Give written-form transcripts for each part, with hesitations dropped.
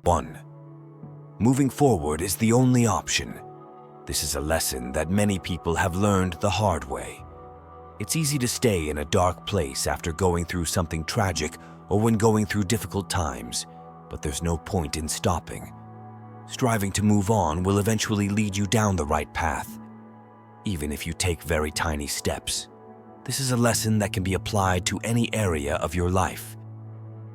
1. Moving forward is the only option. This is a lesson that many people have learned the hard way. It's easy to stay in a dark place after going through something tragic or when going through difficult times, but there's no point in stopping. Striving to move on will eventually lead you down the right path, even if you take very tiny steps. This is a lesson that can be applied to any area of your life.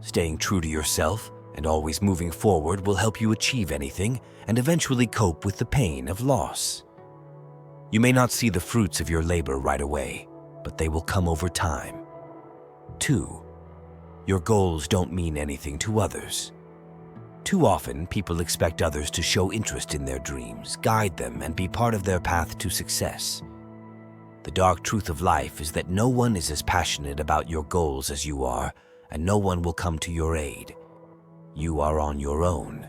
Staying true to yourself and always moving forward will help you achieve anything and eventually cope with the pain of loss. You may not see the fruits of your labor right away, but they will come over time. 2. Your goals don't mean anything to others. Too often, people expect others to show interest in their dreams, guide them, and be part of their path to success. The dark truth of life is that no one is as passionate about your goals as you are, and no one will come to your aid. You are on your own.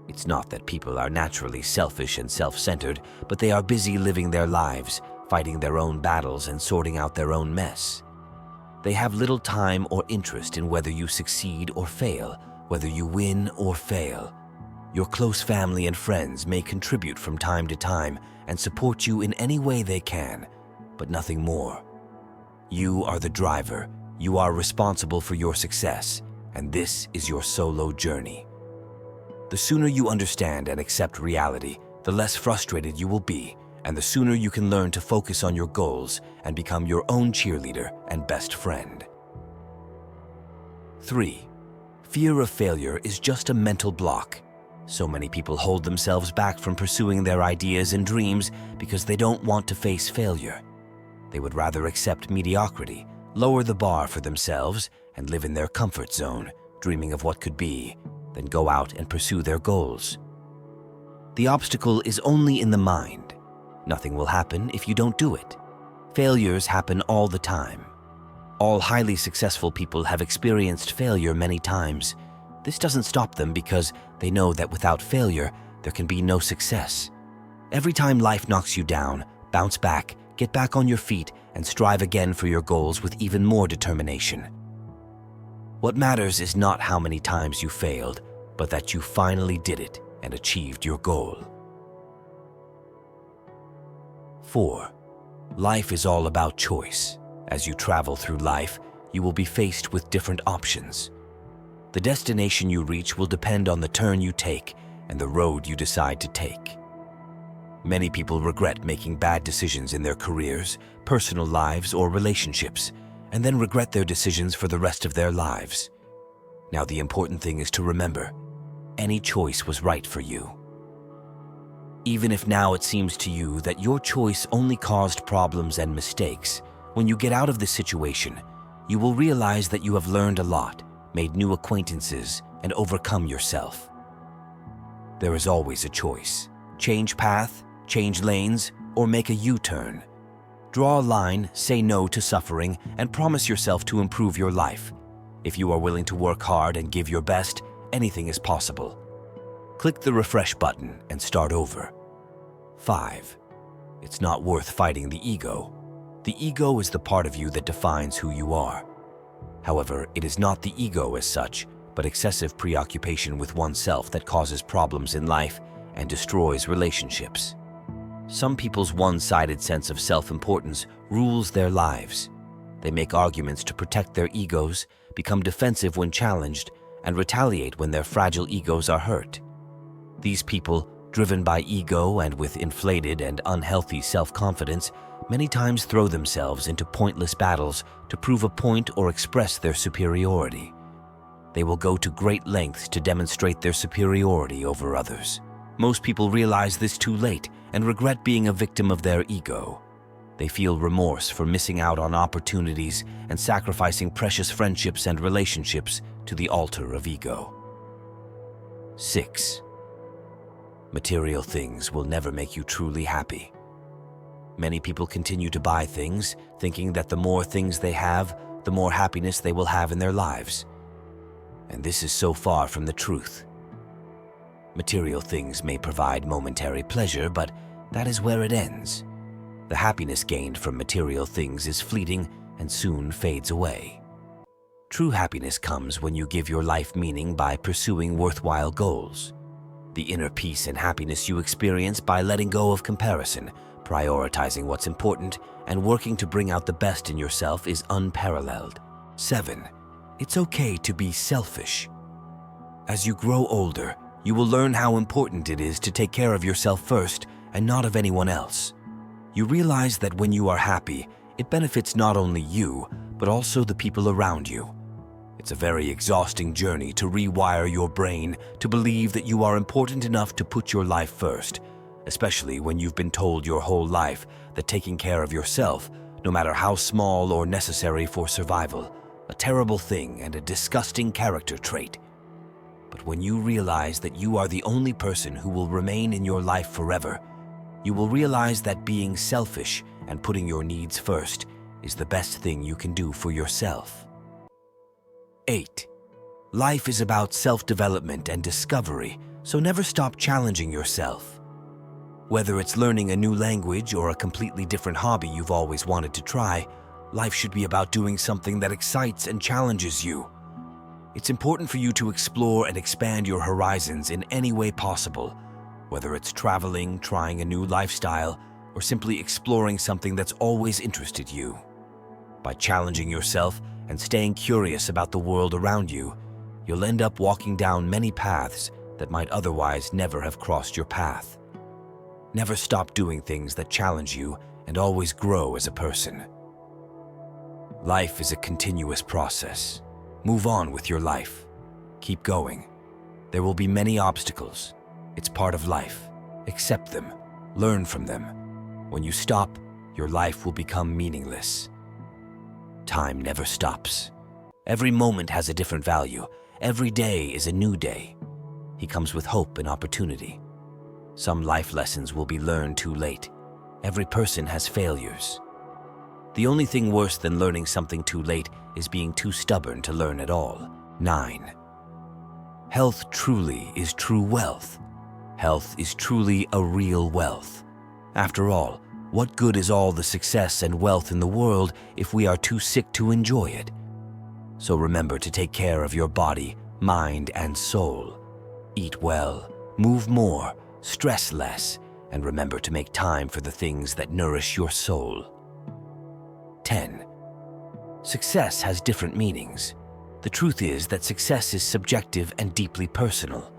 It's not that people are naturally selfish and self-centered, but they are busy living their lives, fighting their own battles and sorting out their own mess. They have little time or interest in whether you succeed or fail, whether you win or fail. Your close family and friends may contribute from time to time and support you in any way they can, but nothing more. You are the driver. You are responsible for your success, and this is your solo journey. The sooner you understand and accept reality, the less frustrated you will be, and the sooner you can learn to focus on your goals and become your own cheerleader and best friend. 3. Fear of failure is just a mental block. So many people hold themselves back from pursuing their ideas and dreams because they don't want to face failure. They would rather accept mediocrity, lower the bar for themselves, and live in their comfort zone, dreaming of what could be, than go out and pursue their goals. The obstacle is only in the mind. Nothing will happen if you don't do it. Failures happen all the time. All highly successful people have experienced failure many times. This doesn't stop them because they know that without failure, there can be no success. Every time life knocks you down, bounce back, get back on your feet, and strive again for your goals with even more determination. What matters is not how many times you failed, but that you finally did it and achieved your goal. 4. Life is all about choice. As you travel through life, you will be faced with different options. The destination you reach will depend on the turn you take and the road you decide to take. Many people regret making bad decisions in their careers, personal lives, or relationships, and then regret their decisions for the rest of their lives. Now, the important thing is to remember, any choice was right for you. Even if now it seems to you that your choice only caused problems and mistakes, when you get out of this situation, you will realize that you have learned a lot, made new acquaintances, and overcome yourself. There is always a choice. Change path, change lanes, or make a U-turn. Draw a line, say no to suffering, and promise yourself to improve your life. If you are willing to work hard and give your best, anything is possible. Click the refresh button and start over. 5. It's not worth fighting the ego. The ego is the part of you that defines who you are. However, it is not the ego as such, but excessive preoccupation with oneself that causes problems in life and destroys relationships. Some people's one-sided sense of self-importance rules their lives. They make arguments to protect their egos, become defensive when challenged, and retaliate when their fragile egos are hurt. These people, driven by ego and with inflated and unhealthy self-confidence, many times throw themselves into pointless battles to prove a point or express their superiority. They will go to great lengths to demonstrate their superiority over others. Most people realize this too late and regret being a victim of their ego. They feel remorse for missing out on opportunities and sacrificing precious friendships and relationships to the altar of ego. 6. Material things will never make you truly happy. Many people continue to buy things, thinking that the more things they have, the more happiness they will have in their lives. And this is so far from the truth. Material things may provide momentary pleasure, but that is where it ends. The happiness gained from material things is fleeting and soon fades away. True happiness comes when you give your life meaning by pursuing worthwhile goals. The inner peace and happiness you experience by letting go of comparison, prioritizing what's important, and working to bring out the best in yourself is unparalleled. 7. It's okay to be selfish. As you grow older, you will learn how important it is to take care of yourself first and not of anyone else. You realize that when you are happy, it benefits not only you, but also the people around you. It's a very exhausting journey to rewire your brain to believe that you are important enough to put your life first, especially when you've been told your whole life that taking care of yourself, no matter how small or necessary for survival, a terrible thing and a disgusting character trait. But when you realize that you are the only person who will remain in your life forever, you will realize that being selfish and putting your needs first is the best thing you can do for yourself. 8. Life is about self-development and discovery, so never stop challenging yourself. Whether it's learning a new language or a completely different hobby you've always wanted to try, life should be about doing something that excites and challenges you. It's important for you to explore and expand your horizons in any way possible, whether it's traveling, trying a new lifestyle, or simply exploring something that's always interested you. By challenging yourself and staying curious about the world around you, you'll end up walking down many paths that might otherwise never have crossed your path. Never stop doing things that challenge you and always grow as a person. Life is a continuous process. Move on with your life. Keep going. There will be many obstacles. It's part of life. Accept them. Learn from them. When you stop, your life will become meaningless. Time never stops. Every moment has a different value. Every day is a new day. He comes with hope and opportunity. Some life lessons will be learned too late. Every person has failures. The only thing worse than learning something too late is being too stubborn to learn at all. 9. Health truly is true wealth. Health is truly a real wealth. After all, what good is all the success and wealth in the world if we are too sick to enjoy it? So remember to take care of your body, mind, and soul. Eat well, move more, stress less, and remember to make time for the things that nourish your soul. 10. Success has different meanings. The truth is that success is subjective and deeply personal.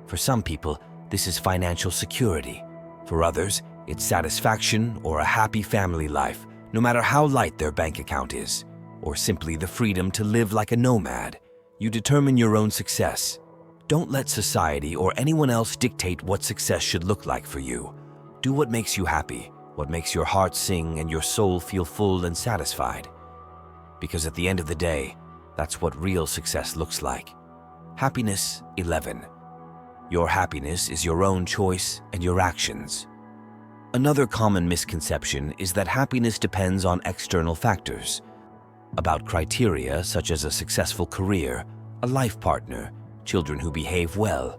For some people, this is financial security. For others, it's satisfaction or a happy family life, no matter how light their bank account is, or simply the freedom to live like a nomad. You determine your own success. Don't let society or anyone else dictate what success should look like for you. Do what makes you happy, what makes your heart sing and your soul feel full and satisfied. Because at the end of the day, that's what real success looks like. Happiness 11. Your happiness is your own choice and your actions. Another common misconception is that happiness depends on external factors, about criteria such as a successful career, a life partner, children who behave well.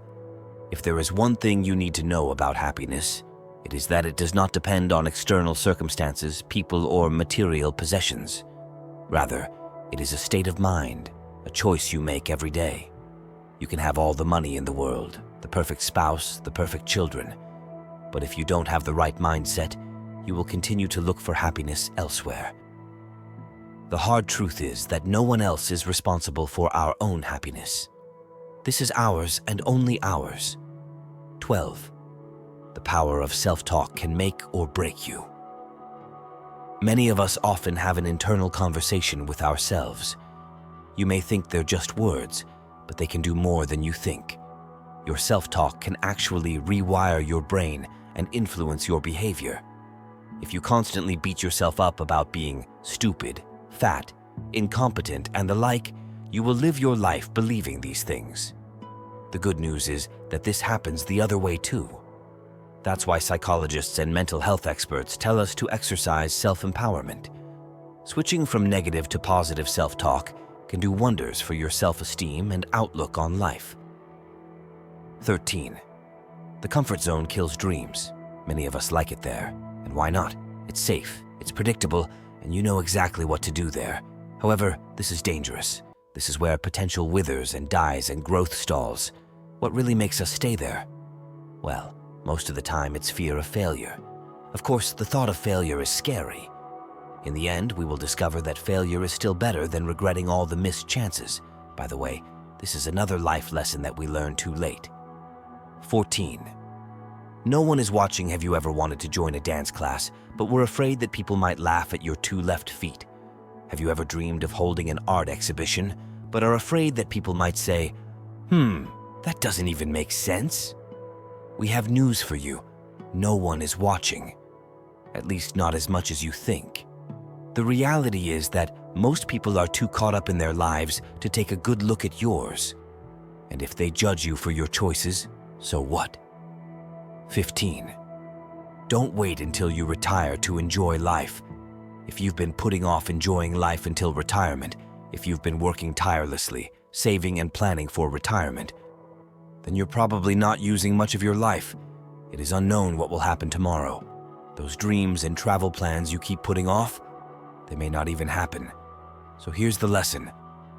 If there is one thing you need to know about happiness, it is that it does not depend on external circumstances, people, or material possessions. Rather, it is a state of mind, a choice you make every day. You can have all the money in the world, the perfect spouse, the perfect children, but if you don't have the right mindset, you will continue to look for happiness elsewhere. The hard truth is that no one else is responsible for our own happiness. This is ours and only ours. 12. The power of self-talk can make or break you. Many of us often have an internal conversation with ourselves. You may think they're just words, but they can do more than you think. Your self-talk can actually rewire your brain and influence your behavior. If you constantly beat yourself up about being stupid, fat, incompetent, and the like, you will live your life believing these things. The good news is that this happens the other way too. That's why psychologists and mental health experts tell us to exercise self-empowerment. Switching from negative to positive self-talk can do wonders for your self-esteem and outlook on life. 13. The comfort zone kills dreams. Many of us like it there. And why not? It's safe, it's predictable, and you know exactly what to do there. However, this is dangerous. This is where potential withers and dies and growth stalls. What really makes us stay there? Well, most of the time it's fear of failure. Of course, the thought of failure is scary. In the end, we will discover that failure is still better than regretting all the missed chances. By the way, this is another life lesson that we learn too late. 14. No one is watching. Have you ever wanted to join a dance class, but were afraid that people might laugh at your 2 left feet? Have you ever dreamed of holding an art exhibition, but are afraid that people might say, that doesn't even make sense? We have news for you. No one is watching. At least not as much as you think. The reality is that most people are too caught up in their lives to take a good look at yours. And if they judge you for your choices, so what? 15. Don't wait until you retire to enjoy life. If you've been putting off enjoying life until retirement, if you've been working tirelessly, saving and planning for retirement, then you're probably not using much of your life. It is unknown what will happen tomorrow. Those dreams and travel plans you keep putting off, they may not even happen. So here's the lesson.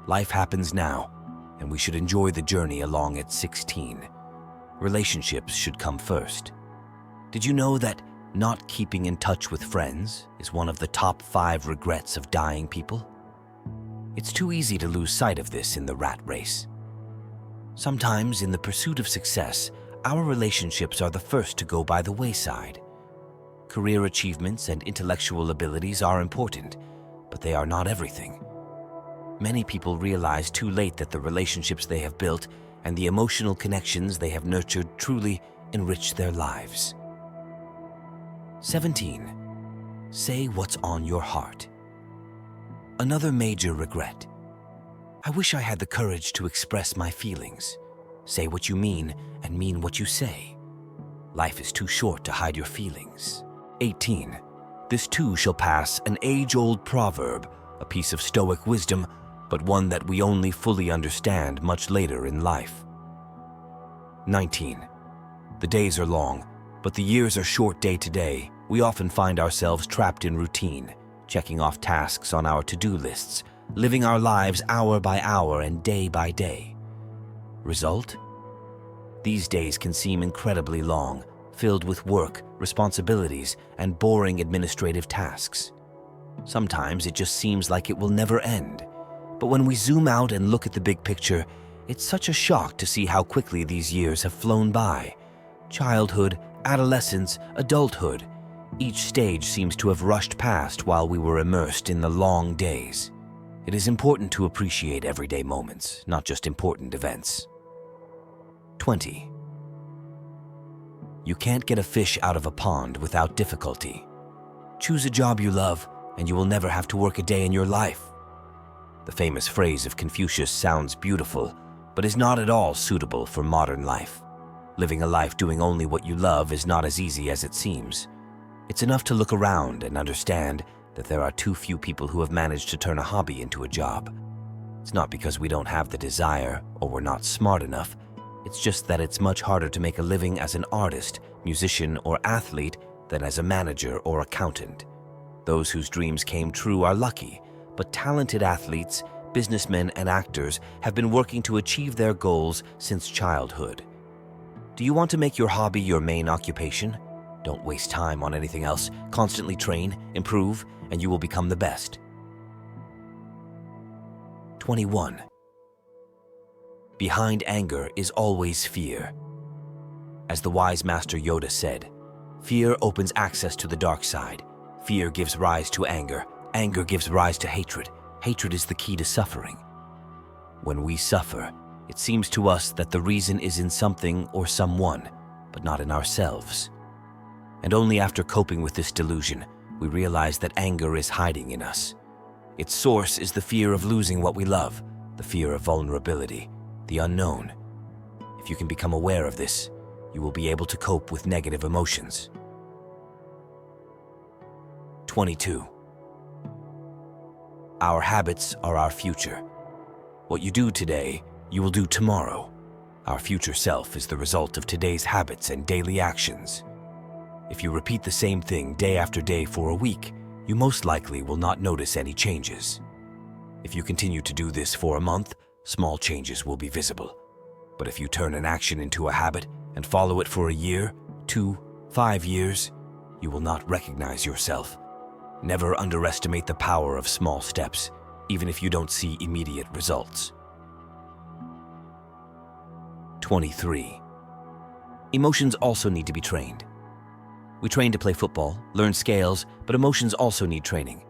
Life happens now, and we should enjoy the journey along at 16. Relationships should come first. Did you know that not keeping in touch with friends is one of the top 5 regrets of dying people? It's too easy to lose sight of this in the rat race. Sometimes, in the pursuit of success, our relationships are the first to go by the wayside. Career achievements and intellectual abilities are important, but they are not everything. Many people realize too late that the relationships they have built and the emotional connections they have nurtured truly enrich their lives. 17. Say what's on your heart. Another major regret. I wish I had the courage to express my feelings. Say what you mean and mean what you say. Life is too short to hide your feelings. 18. This too shall pass, an age-old proverb, a piece of stoic wisdom, but one that we only fully understand much later in life. 19. The days are long, but the years are short day to day. We often find ourselves trapped in routine, checking off tasks on our to-do lists, living our lives hour by hour and day by day. Result? These days can seem incredibly long, filled with work, responsibilities, and boring administrative tasks. Sometimes it just seems like it will never end. But when we zoom out and look at the big picture, it's such a shock to see how quickly these years have flown by. Childhood, adolescence, adulthood. Each stage seems to have rushed past while we were immersed in the long days. It is important to appreciate everyday moments, not just important events. 20. You can't get a fish out of a pond without difficulty. Choose a job you love, and you will never have to work a day in your life. The famous phrase of Confucius sounds beautiful, but is not at all suitable for modern life. Living a life doing only what you love is not as easy as it seems. It's enough to look around and understand that there are too few people who have managed to turn a hobby into a job. It's not because we don't have the desire or we're not smart enough. It's just that it's much harder to make a living as an artist, musician, or athlete than as a manager or accountant. Those whose dreams came true are lucky, but talented athletes, businessmen, and actors have been working to achieve their goals since childhood. Do you want to make your hobby your main occupation? Don't waste time on anything else. Constantly train, improve, and you will become the best. 21. Behind anger is always fear. As the wise master Yoda said, fear opens access to the dark side. Fear gives rise to anger. Anger gives rise to hatred. Hatred is the key to suffering. When we suffer, it seems to us that the reason is in something or someone, but not in ourselves. And only after coping with this delusion, we realize that anger is hiding in us. Its source is the fear of losing what we love, the fear of vulnerability, the unknown. If you can become aware of this, you will be able to cope with negative emotions. 22. Our habits are our future. What you do today, you will do tomorrow. Our future self is the result of today's habits and daily actions. If you repeat the same thing day after day for a week, you most likely will not notice any changes. If you continue to do this for a month, small changes will be visible. But if you turn an action into a habit and follow it for a year, 2, 5 years, you will not recognize yourself. Never underestimate the power of small steps, even if you don't see immediate results. 23. Emotions also need to be trained. We train to play football, learn scales, but emotions also need training.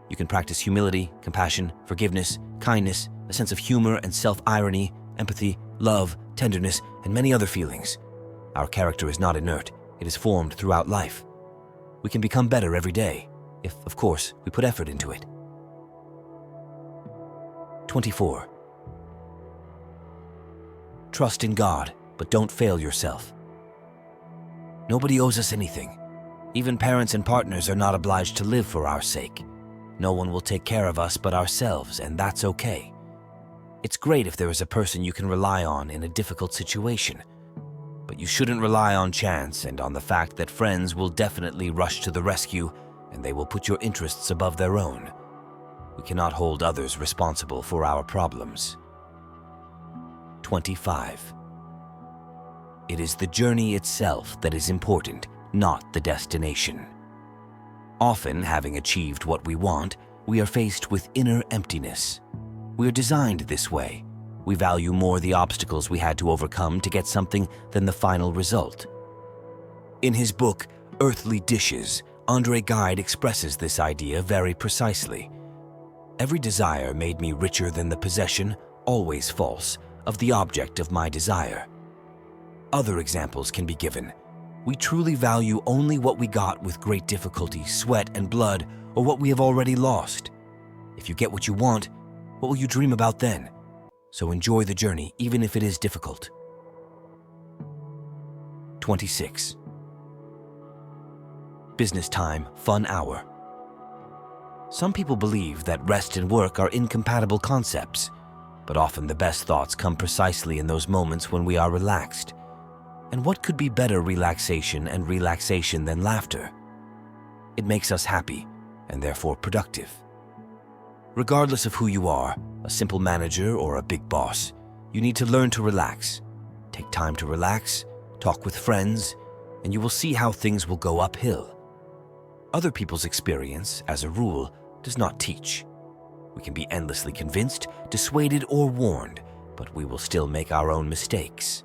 You can practice humility, compassion, forgiveness, kindness, a sense of humor and self-irony, empathy, love, tenderness, and many other feelings. Our character is not inert. It is formed throughout life. We can become better every day, if, of course, we put effort into it. 24. Trust in God, but don't fail yourself. Nobody owes us anything. Even parents and partners are not obliged to live for our sake. No one will take care of us but ourselves, and that's okay. It's great if there is a person you can rely on in a difficult situation, but you shouldn't rely on chance and on the fact that friends will definitely rush to the rescue and they will put your interests above their own. We cannot hold others responsible for our problems. 25. It is the journey itself that is important, not the destination. Often, having achieved what we want, we are faced with inner emptiness. We are designed this way. We value more the obstacles we had to overcome to get something than the final result. In his book, Earthly Dishes, Andre Gide expresses this idea very precisely. Every desire made me richer than the possession, always false, of the object of my desire. Other examples can be given. We truly value only what we got with great difficulty, sweat, and blood, or what we have already lost. If you get what you want, what will you dream about then? So enjoy the journey, even if it is difficult. 26. Business time, fun hour. Some people believe that rest and work are incompatible concepts, but often the best thoughts come precisely in those moments when we are relaxed. And what could be better relaxation than laughter? It makes us happy, and therefore productive. Regardless of who you are, a simple manager or a big boss, you need to learn to relax. Take time to relax, talk with friends, and you will see how things will go uphill. Other people's experience, as a rule, does not teach. We can be endlessly convinced, dissuaded, or warned, but we will still make our own mistakes.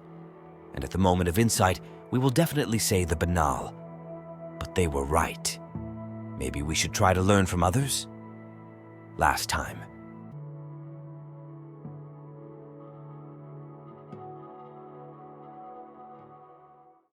And at the moment of insight, we will definitely say the banal, but they were right. Maybe we should try to learn from others? Last time,